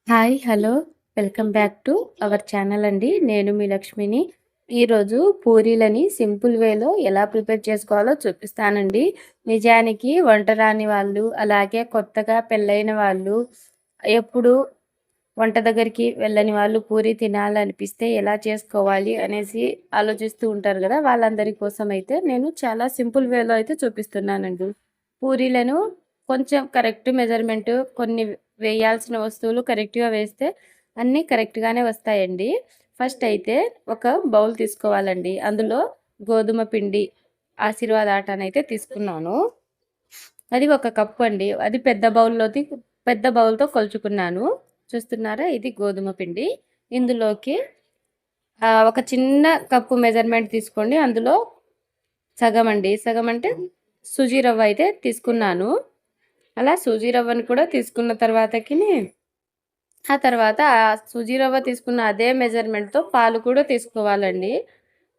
Hi hello welcome back to our channel అండి. నేను మీ లక్ష్మిని. ఈరోజు పూరీలని సింపుల్ వేలో ఎలా ప్రిపేర్ చేసుకోవాలో చూపిస్తానండి. నిజానికి వంట రాని వాళ్ళు, అలాగే కొత్తగా పెళ్ళైన వాళ్ళు, ఎప్పుడు వంట దగ్గరికి వెళ్ళని వాళ్ళు పూరీ తినాలనిపిస్తే ఎలా చేసుకోవాలి అనేసి ఆలోచిస్తూ ఉంటారు కదా. వాళ్ళందరి కోసం అయితే నేను చాలా సింపుల్ వేలో అయితే చూపిస్తున్నానండి. పూరీలను కొంచెం కరెక్ట్ మెజర్మెంట్, కొన్ని వేయాల్సిన వస్తువులు కరెక్ట్గా వేస్తే అన్నీ కరెక్ట్గానే వస్తాయండి. ఫస్ట్ అయితే ఒక బౌల్ తీసుకోవాలండి. అందులో గోధుమ పిండి ఆశీర్వాద్ ఆటానైతే తీసుకున్నాను. అది 1 కప్పు అండి. అది పెద్ద బౌల్తో కొలుచుకున్నాను. చూస్తున్నారా, ఇది గోధుమ పిండి. ఇందులోకి ఒక చిన్న కప్పు మెజర్మెంట్ తీసుకోండి. అందులో సగం అండి, సగం అంటే సూజీ రవ్వ అయితే తీసుకున్నాను. అలా సూజీ రవ్వని కూడా తీసుకున్న తర్వాతకి ఆ తర్వాత సూజీ రవ్వ తీసుకున్న అదే మెజర్మెంట్తో పాలు కూడా తీసుకోవాలండి.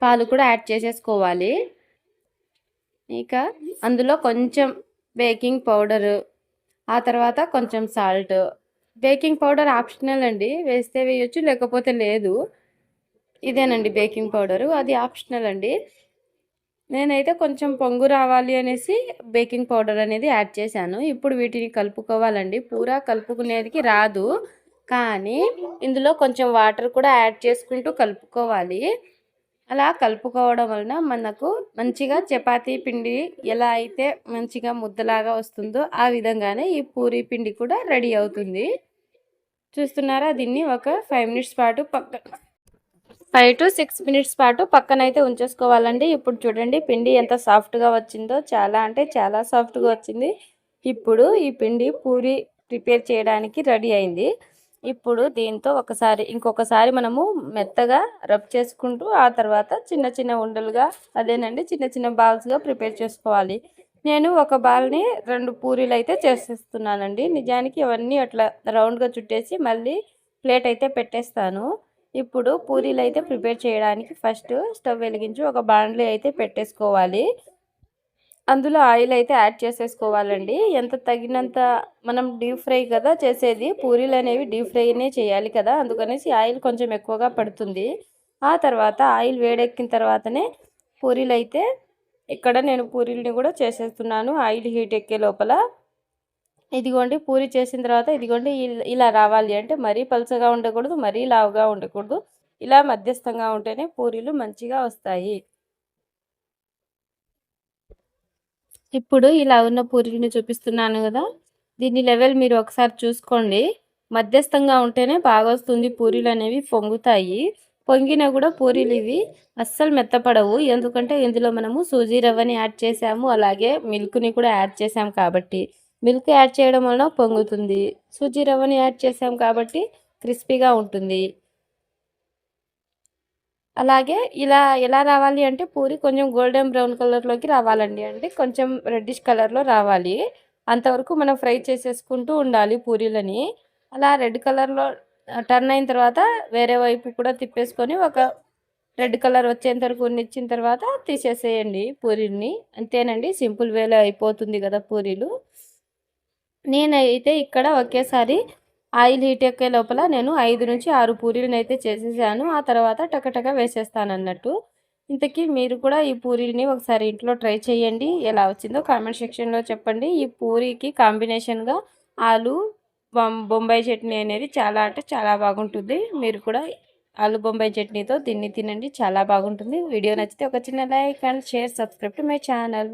పాలు కూడా యాడ్ చేసేసుకోవాలి. ఇక అందులో కొంచెం బేకింగ్ పౌడరు, ఆ తర్వాత కొంచెం సాల్ట్. బేకింగ్ పౌడర్ ఆప్షనల్ అండి, వేస్తే వేయొచ్చు లేకపోతే లేదు. ఇదేనండి బేకింగ్ పౌడరు, అది ఆప్షనల్ అండి. నేనైతే కొంచెం పొంగు రావాలి అనేసి బేకింగ్ పౌడర్ అనేది యాడ్ చేశాను. ఇప్పుడు వీటిని కలుపుకోవాలండి. పూరా కలుపుకునేదికి రాదు, కానీ ఇందులో కొంచెం వాటర్ కూడా యాడ్ చేసుకుంటూ కలుపుకోవాలి. అలా కలుపుకోవడం వలన మనకు మంచిగా చపాతీ పిండి ఎలా అయితే మంచిగా ముద్దలాగా వస్తుందో ఆ విధంగానే ఈ పూరీ పిండి కూడా రెడీ అవుతుంది. చూస్తున్నారా, దీన్ని ఒక 5 మినిట్స్ పాటు 5 to 6 మినిట్స్ పాటు పక్కనైతే ఉంచేసుకోవాలండి. ఇప్పుడు చూడండి పిండి ఎంత సాఫ్ట్గా వచ్చిందో, చాలా అంటే చాలా సాఫ్ట్గా వచ్చింది. ఇప్పుడు ఈ పిండి పూరి ప్రిపేర్ చేయడానికి రెడీ అయింది. ఇప్పుడు దీంతో ఇంకొకసారి మనము మెత్తగా రబ్ చేసుకుంటూ, ఆ తర్వాత చిన్న చిన్న ఉండలుగా, అదేనండి చిన్న చిన్న బాల్స్గా ప్రిపేర్ చేసుకోవాలి. నేను ఒక బాల్ని 2 పూరీలు అయితే చేసేస్తున్నానండి. నిజానికి అవన్నీ అట్లా రౌండ్గా చుట్టేసి మళ్ళీ ప్లేట్ అయితే పెట్టేస్తాను. ఇప్పుడు పూరీలు అయితే ప్రిపేర్ చేయడానికి ఫస్ట్ స్టవ్ వెలిగించి ఒక బాండ్లీ అయితే పెట్టేసుకోవాలి. అందులో ఆయిల్ అయితే యాడ్ చేసేసుకోవాలండి. ఎంత తగినంత, మనం డీప్ ఫ్రై కదా చేసేది, పూరీలు అనేవి డీప్ ఫ్రైనే చేయాలి కదా, అందుకనేసి ఆయిల్ కొంచెం ఎక్కువగా పడుతుంది. ఆ తర్వాత ఆయిల్ వేడెక్కిన తర్వాతనే పూరీలు అయితే, ఇక్కడ నేను పూరీలని కూడా చేసేస్తున్నాను ఆయిల్ హీట్ ఎక్కే లోపల. ఇదిగోండి పూరి చేసిన తర్వాత ఇదిగోండి ఇలా రావాలి. అంటే మరీ పలుచగా ఉండకూడదు, మరీ లావుగా ఉండకూడదు. ఇలా మధ్యస్థంగా ఉంటేనే పూరీలు మంచిగా వస్తాయి. ఇప్పుడు ఇలా ఉన్న పూరీని చూపిస్తున్నాను కదా, దీని లెవెల్ మీరు ఒకసారి చూసుకోండి. మధ్యస్థంగా ఉంటేనే బాగా వస్తుంది. పూరీలు అనేవి పొంగుతాయి. పొంగినా కూడా పూరీలు ఇవి అస్సలు మెత్తపడవు. ఎందుకంటే ఇందులో మనము సూజీ రవ్వని యాడ్ చేసాము, అలాగే మిల్క్ని కూడా యాడ్ చేసాం కాబట్టి. మిల్క్ యాడ్ చేయడం వలన పొంగుతుంది, సూజీ రవ్వని యాడ్ చేసాం కాబట్టి క్రిస్పీగా ఉంటుంది. అలాగే ఇలా ఎలా రావాలి అంటే పూరి కొంచెం గోల్డెన్ బ్రౌన్ కలర్లోకి రావాలండి. అంటే కొంచెం రెడ్డిష్ కలర్లో రావాలి. అంతవరకు మనం ఫ్రై చేసేసుకుంటూ ఉండాలి పూరీలని. అలా రెడ్ కలర్లో టర్న్ అయిన తర్వాత వేరే వైపు కూడా తిప్పేసుకొని ఒక రెడ్ కలర్ వచ్చేంత వరకు ఉన్నిచ్చిన తర్వాత తీసేసేయండి పూరీని. అంతేనండి, సింపుల్ వేలో అయిపోతుంది కదా పూరీలు. నేనైతే ఇక్కడ ఒకేసారి ఆయిల్ హీట్ ఎక్కే లోపల నేను 5 నుంచి 6 పూరీలను అయితే చేసేసాను. ఆ తర్వాత టకటక వేసేస్తాను అన్నట్టు. ఇంతకీ మీరు కూడా ఈ పూరీని ఒకసారి ఇంట్లో ట్రై చేయండి. ఎలా వచ్చిందో కామెంట్ సెక్షన్లో చెప్పండి. ఈ పూరీకి కాంబినేషన్గా ఆలు బొంబాయి చట్నీ అనేది చాలా అంటే చాలా బాగుంటుంది. మీరు కూడా ఆలు బొంబాయి చట్నీతో దీన్ని తినండి, చాలా బాగుంటుంది. వీడియో నచ్చితే ఒక చిన్న like and share, subscribe to my channel.